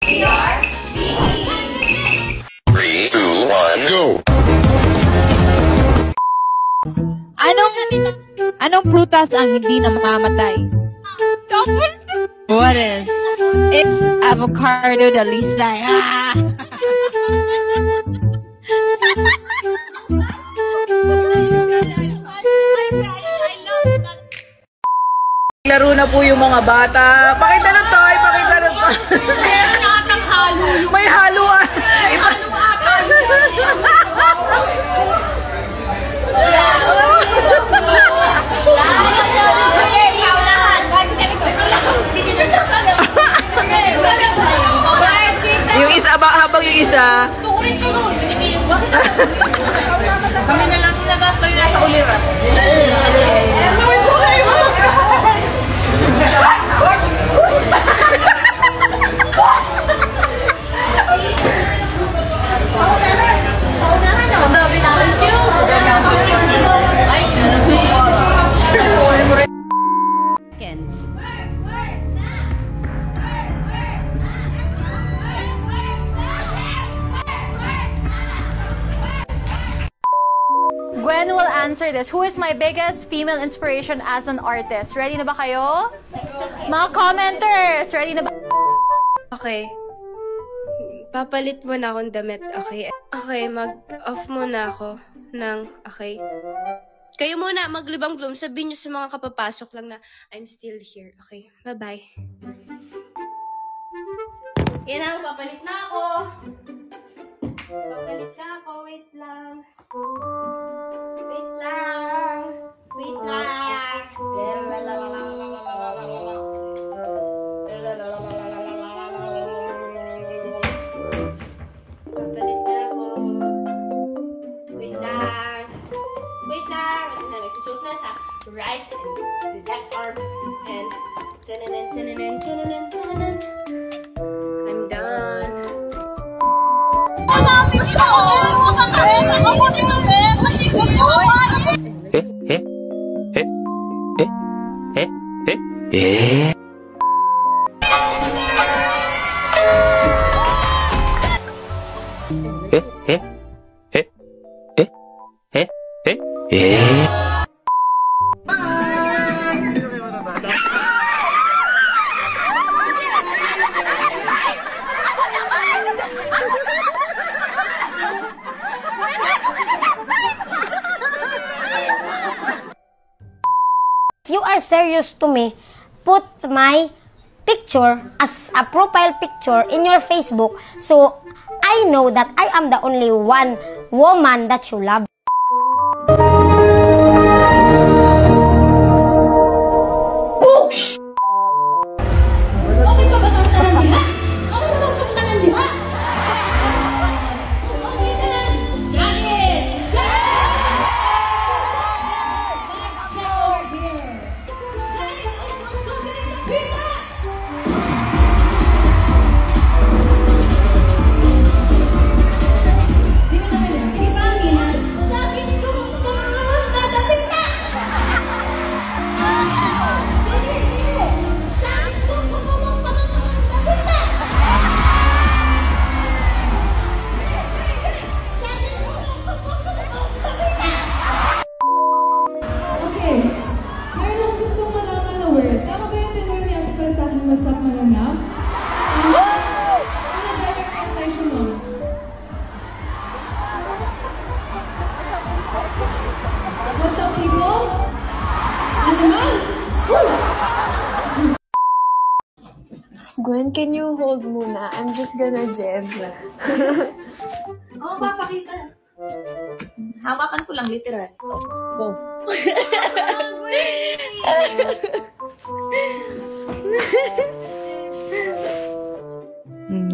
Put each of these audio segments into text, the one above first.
3, 2, 1, go! Anong prutas ang hindi namamatay? What is? It's avocado de Lisa. Ah! Laro na po yung mga bata. Pakita ng toy, pakita ng toy. May haluan. Yung isa, habang yung isa. Kami na lang nagatayo na sa uliran. Gwen will answer this. Who is my biggest female inspiration as an artist? Ready na ba kayo? Mga commenters, ready na ba? Okay. Papalit mo na akong damit, okay? Okay, mag-off muna ako ng, okay? Kayo muna, maglibang bloom. Sabihin nyo sa mga kapapasok lang na, I'm still here, okay? Bye-bye. Yan na, papalit na ako. Papalit na ako, wait lang. Wait lang. Wait lang. Papalit na ako. Wait lang. Wait lang. Nagsusuot na sa right and left arm. And tananan, tananan, tananan, tananan. I'm done. If you are serious to me, put my picture as a profile picture in your Facebook so I know that I am the only one woman that you love. Okay ka ba itong tanan diha? Okay ka ba itong tanan diha? Okay na lang. Janet! Janet! Check over here. Janet, ano mas sabi rin ang pita? Di mo naman yun. Di ba, Mina? Sabi ko, tamahan na pita! Okay, meron akong gustong malaman na word. Tama ba yung tinuro ni Ate Karen sa akin WhatsApp mananap? Ano direct translation nun? What's up, people? Ano naman? Gwen, can you hold muna? I'm just gonna jebs. Oo, papakita. Hawakan ko lang, literal. Go.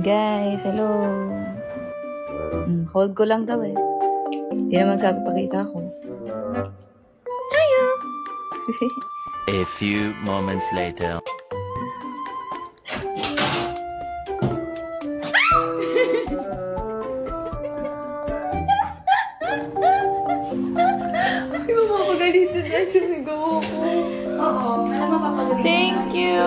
Guys, hello. Hold ko lang daw eh. Hindi naman sabi pakita ako. Tayo! A few moments later. Ay, mapapagalitan na siya. Nagawa ko. Oo, alam mo papagalitan. Thank you!